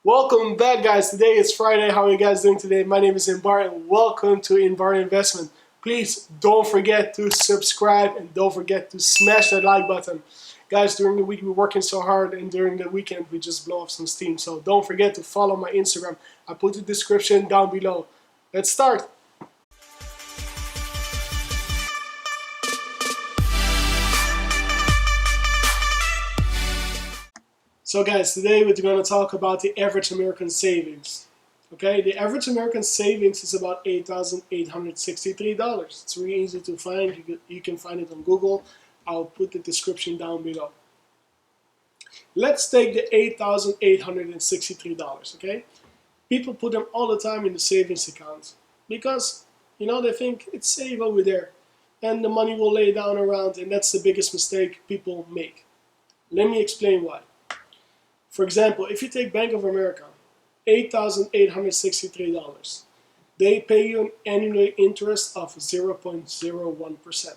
Welcome back, guys. Today is Friday. How are you guys doing today? My name is Inbar and welcome to Inbar Investment. Please don't forget to subscribe and don't forget to smash that like button. Guys, during the week we're working so hard and during the weekend we just blow off some steam. So don't forget to follow my Instagram. I put the description down below. Let's start. So guys, today we're going to talk about the average American savings. Okay, the average American savings is about $8,863. It's really easy to find. You can find it on Google. I'll put the description down below. Let's take the $8,863, okay? People put them all the time in the savings account because, they think it's safe over there and the money will lay down around, and that's the biggest mistake people make. Let me explain why. For example, if you take Bank of America, $8,863. They pay you an annual interest of 0.01%.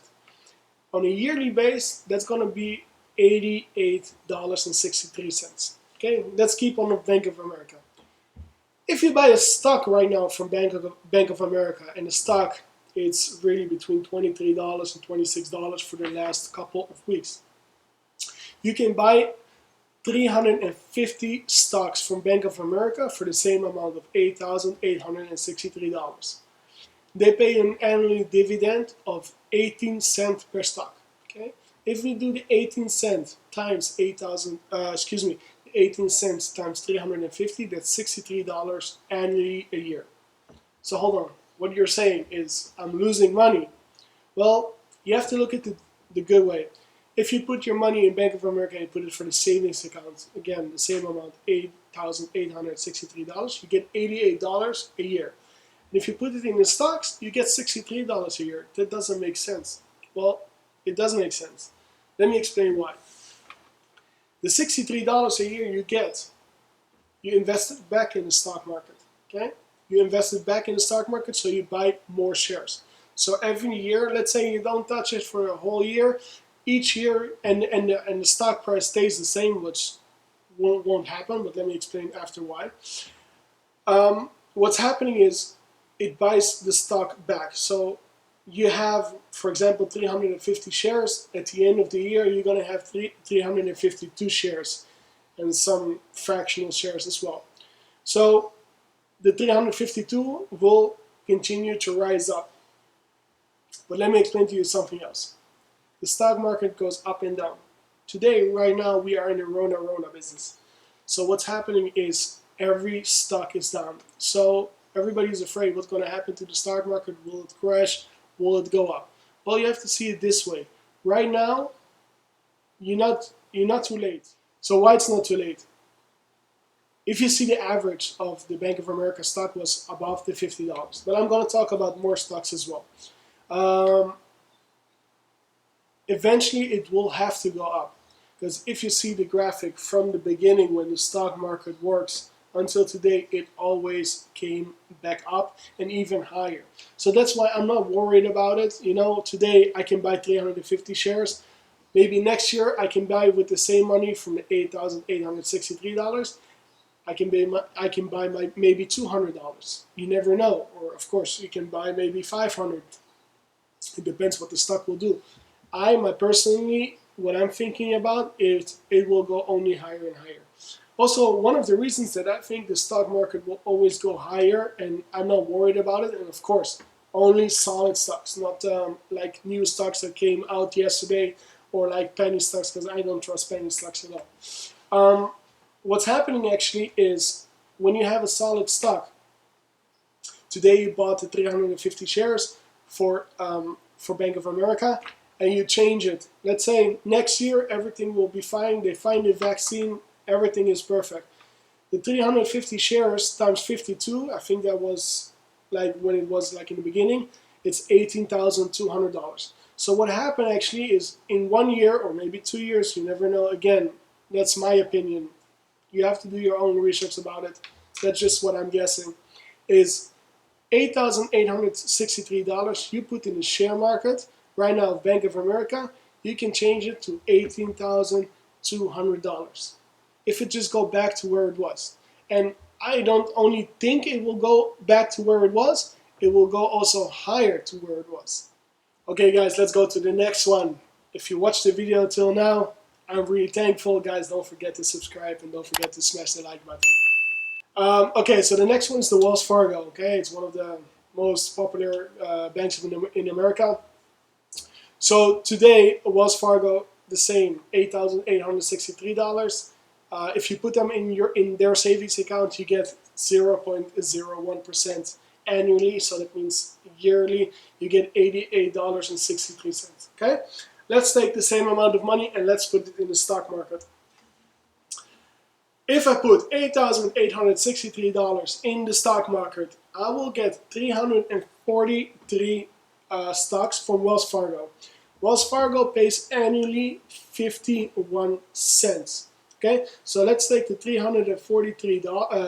On a yearly base, that's going to be $88.63. Okay, let's keep on with Bank of America. If you buy a stock right now from Bank of America, and the stock it's really between $23 and $26 for the last couple of weeks, you can buy 350 stocks from Bank of America for the same amount of $8,863. They pay an annual dividend of 18 cents per stock. Okay, if we do the 18 cents times 18 cents times 350, that's $63 annually a year. So hold on, what you're saying is I'm losing money. Well, you have to look at the good way. If you put your money in Bank of America and put it for the savings account, again, the same amount, $8,863, you get $88 a year. And if you put it in the stocks, you get $63 a year. That doesn't make sense. Well, it does make sense. Let me explain why. The $63 a year you get, you invest it back in the stock market. Okay? You invest it back in the stock market, so you buy more shares. So every year, let's say you don't touch it for a whole year, each year, and the stock price stays the same, which won't happen, but let me explain after why. What's happening is it buys the stock back. So you have, for example, 350 shares. At the end of the year, you're going to have 352 shares and some fractional shares as well. So the 352 will continue to rise up. But let me explain to you something else. The stock market goes up and down. Today, right now, we are in the Rona business. So what's happening is every stock is down. So everybody's afraid what's going to happen to the stock market. Will it crash? Will it go up? Well, you have to see it this way. Right now, you're not too late. So why it's not too late? If you see the average of the Bank of America stock was above the $50. But I'm going to talk about more stocks as well. Eventually it will have to go up, because if you see the graphic from the beginning when the stock market works until today, it always came back up and even higher. So that's why I'm not worried about it. Today I can buy 350 shares. Maybe next year I can buy with the same money from the $8,863. I can buy maybe $200. You never know. Or of course you can buy maybe 500. It depends what the stock will do. Personally, what I'm thinking about is it will go only higher and higher. Also, one of the reasons that I think the stock market will always go higher, and I'm not worried about it, and of course, only solid stocks, not like new stocks that came out yesterday, or like penny stocks, because I don't trust penny stocks at all. What's happening actually is when you have a solid stock, today you bought the 350 shares for Bank of America, and you change it. Let's say next year everything will be fine. They find a vaccine, everything is perfect. The 350 shares times 52, I think that was like when it was like in the beginning, it's $18,200. So what happened actually is in 1 year or maybe 2 years, you never know. Again, that's my opinion. You have to do your own research about it. That's just what I'm guessing. Is $8,863 you put in the share market. Right now, Bank of America, you can change it to $18,200 if it just go back to where it was. And I don't only think it will go back to where it was, it will go also higher to where it was. Okay guys, let's go to the next one. If you watched the video till now, I'm really thankful. Guys, don't forget to subscribe and don't forget to smash the like button. Okay, so the next one is the Wells Fargo. Okay, it's one of the most popular banks in America. So today, Wells Fargo, the same, $8,863. If you put them in their savings account, you get 0.01% annually. So that means yearly, you get $88.63. Okay, let's take the same amount of money and let's put it in the stock market. If I put $8,863 in the stock market, I will get 343 stocks from Wells Fargo. Wells Fargo pays annually 51 cents. Okay, so let's take the 343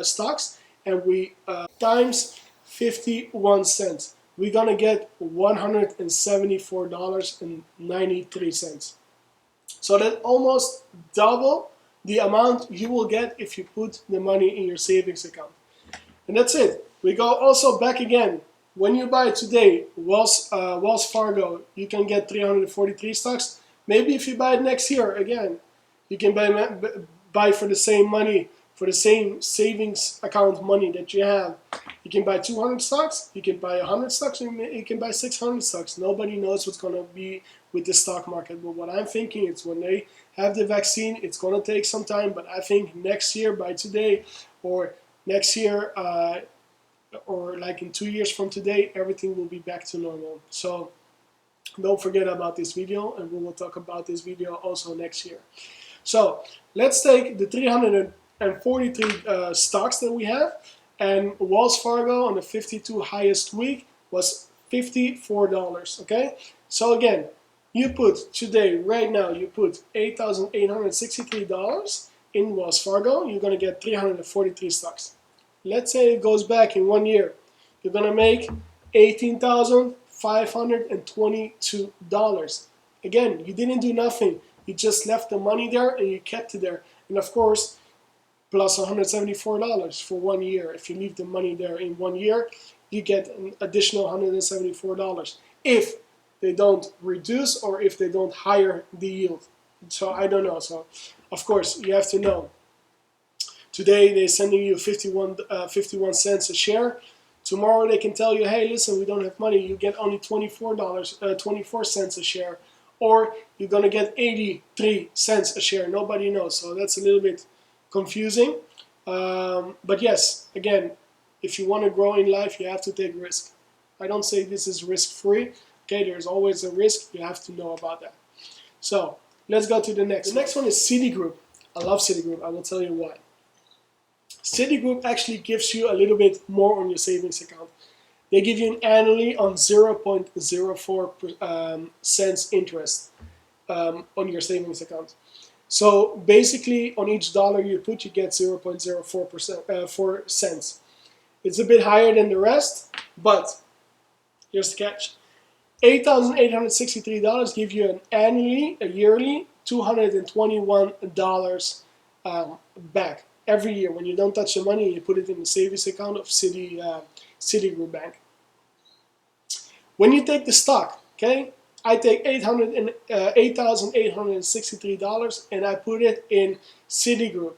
stocks and we times 51 cents. We're gonna get $174.93. So that almost double the amount you will get if you put the money in your savings account. And that's it. We go also back again. When you buy today Wells Fargo, you can get 343 stocks. Maybe if you buy it next year again, you can buy for the same money, for the same savings account money that you have. You can buy 200 stocks, you can buy 100 stocks, and you can buy 600 stocks. Nobody knows what's going to be with the stock market. But what I'm thinking is when they have the vaccine, it's going to take some time. But I think next year, by today, or next year, or like in 2 years from today, everything will be back to normal. So don't forget about this video, and we will talk about this video also next year. So let's take the 343 stocks that we have, and Wells Fargo on the 52 highest week was $54. Okay, so again, you put today, right now, you put $8,863 in Wells Fargo, you're going to get 343 stocks. Let's say it goes back in 1 year, you're going to make $18,522. Again, you didn't do nothing. You just left the money there and you kept it there. And of course, plus $174 for 1 year. If you leave the money there in 1 year, you get an additional $174. If they don't reduce or if they don't higher the yield. So I don't know. So of course, you have to know. Today they're sending you 51 cents a share. Tomorrow they can tell you, hey, listen, we don't have money. You get only $24, 24 cents a share. Or you're going to get 83 cents a share. Nobody knows. So that's a little bit confusing. But yes, again, if you want to grow in life, you have to take risk. I don't say this is risk-free. Okay, there's always a risk. You have to know about that. So let's go to the next. The next one is Citigroup. I love Citigroup. I will tell you why. Citigroup actually gives you a little bit more on your savings account. They give you an annually on 0.04 cents interest on your savings account. So basically, on each dollar you put, you get 0.04 cents. It's a bit higher than the rest, but here's the catch. $8,863 give you an annually, a yearly, $221 back every year. When you don't touch the money, you put it in the savings account of Citigroup Bank. When you take the stock, okay, I take $8,863 and I put it in Citigroup.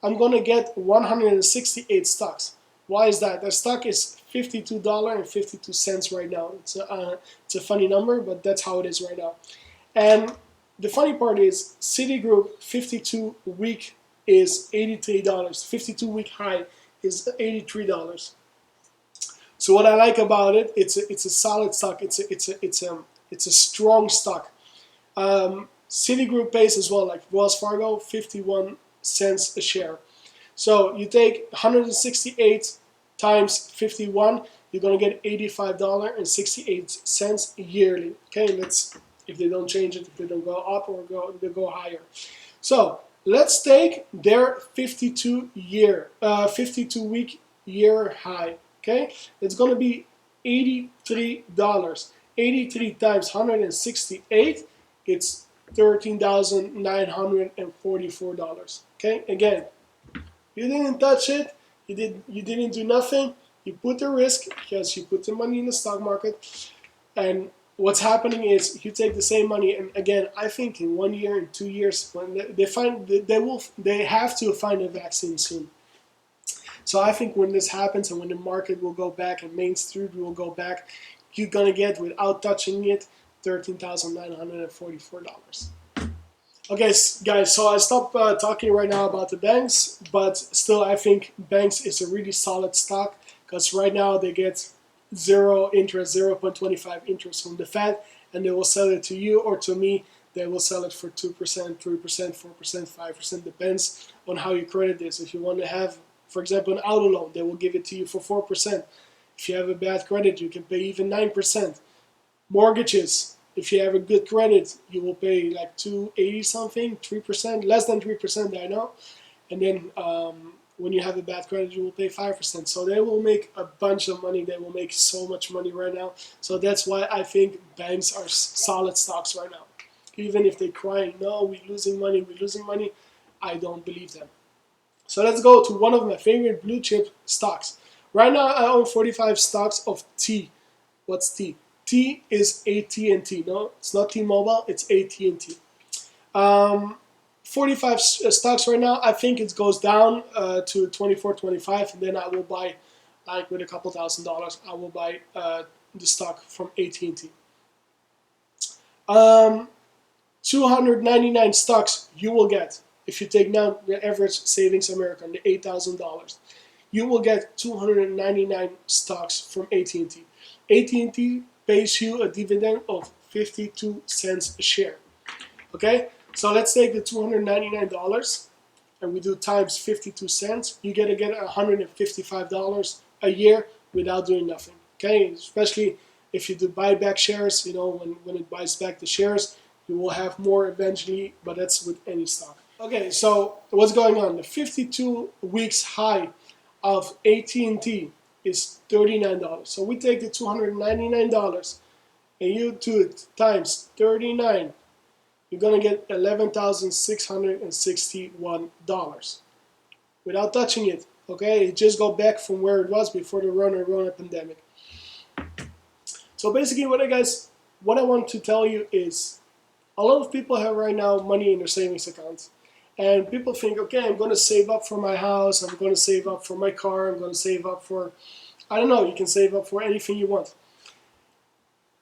I'm going to get 168 stocks. Why is that? The stock is $52.52 right now. It's a funny number, but that's how it is right now. And the funny part is Citigroup 52 week is $83. 52 week high is $83. So what I like about it, it's a solid stock. It's a strong stock. Citigroup pays as well, like Wells Fargo, 51 cents a share. So you take 168 times 51, you're gonna get $85.68 yearly. Okay, and that's if they don't change it, if they don't go up or they go higher. So let's take their 52 week year high. Okay, it's going to be $83. 83 times 168, it's $13,944. Okay, again, you didn't touch it. You didn't do nothing. You put the risk because you put the money in the stock market, and what's happening is you take the same money, and again, I think in 1 year, in 2 years, when they have to find a vaccine soon. So I think when this happens and when the market will go back and Main Street will go back, you're gonna get, without touching it, $13,944. Okay, guys, so I stopped talking right now about the banks, but still I think banks is a really solid stock because right now they get zero interest, 0.25 interest from the Fed, and they will sell it to you or to me. They will sell it for 2%, 3%, 4%, 5%, depends on how your credit is. If you want to have, for example, an auto loan, they will give it to you for 4%. If you have a bad credit, you can pay even 9%. Mortgages, if you have a good credit, you will pay like 280 something, 3%, less than 3%, I know. And then when you have a bad credit, you will pay 5%. So they will make a bunch of money. They will make so much money right now. So that's why I think banks are solid stocks right now. Even if they're crying, no, we're losing money, I don't believe them. So let's go to one of my favorite blue chip stocks. Right now I own 45 stocks of T. What's T? T is AT&T. No, it's not T-Mobile, it's AT&T. 45 stocks right now. I think it goes down to 24, 25, and then I will buy, like with a couple $1,000, I will buy the stock from AT&T. 299 stocks you will get if you take now the average savings American, the $8,000. You will get 299 stocks from AT&T. AT&T pays you a dividend of 52 cents a share. Okay, so let's take the $299 and we do times 52 cents. You get $155 a year without doing nothing. Okay, especially if you do buyback shares, you know, when it buys back the shares, you will have more eventually, but that's with any stock. Okay, so what's going on? The 52 weeks high of AT&T is $39. So we take the $299 and you do it times 39. You're going to get $11,661 without touching it. Okay, it just go back from where it was before the Rona pandemic. So basically what I want to tell you is a lot of people have right now money in their savings accounts. And people think, okay, I'm going to save up for my house, I'm going to save up for my car, I'm going to save up for, I don't know, you can save up for anything you want.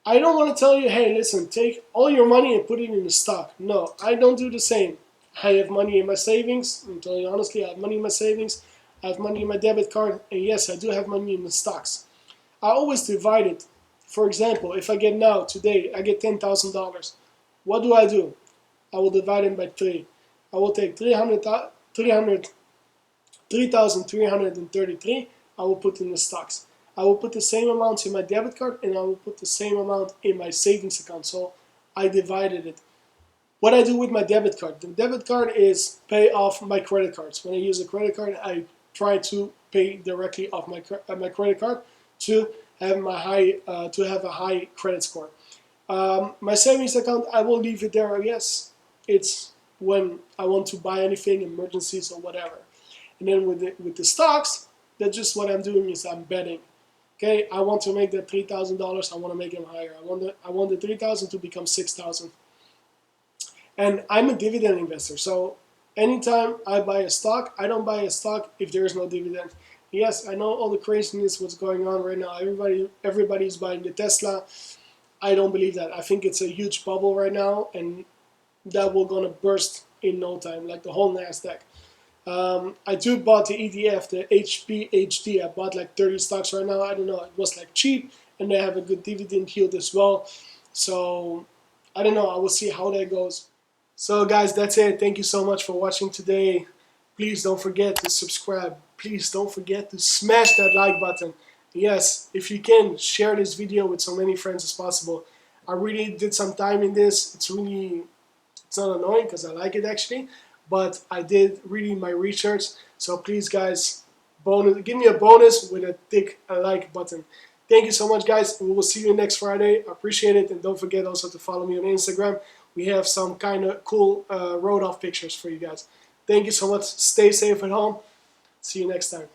I don't want to tell you, hey, listen, take all your money and put it in the stock. No, I don't do the same. I have money in my savings. I'm telling you honestly, I have money in my savings. I have money in my debit card. And yes, I do have money in the stocks. I always divide it. For example, if I get now, today, I get $10,000. What do? I will divide it by 3. I will take 3,333. I will put in the stocks. I will put the same amount in my debit card and I will put the same amount in my savings account. So I divided it. What I do with my debit card. The debit card is pay off my credit cards. When I use a credit card, I try to pay directly off my credit card to have a high credit score. My savings account, I will leave it there. Yes, it's when I want to buy anything, emergencies or whatever. And then with the stocks, that's just what I'm doing is I'm betting. Okay, I want to make that $3,000. I want to make them higher. I want the 3,000 to become 6,000. And I'm a dividend investor, so anytime I buy a stock, I don't buy a stock if there is no dividend. Yes, I know all the craziness what's going on right now. Everybody's buying the Tesla. I don't believe that. I think it's a huge bubble right now, and that will gonna burst in no time, like the whole Nasdaq. I do bought the ETF, the HPHD. I bought like 30 stocks right now. I don't know. It was like cheap, and they have a good dividend yield as well. So I don't know. I will see how that goes. So guys, that's it. Thank you so much for watching today. Please don't forget to subscribe. Please don't forget to smash that like button. Yes, if you can, share this video with so many friends as possible. I really did some time in this. It's not annoying because I like it actually, but I did really my research. So please guys, give me a bonus with a thick like button. Thank you so much guys, and we will see you next Friday. I appreciate it, and don't forget also to follow me on Instagram. We have some kind of cool road off pictures for you guys. Thank you so much. Stay safe at home. See you next time.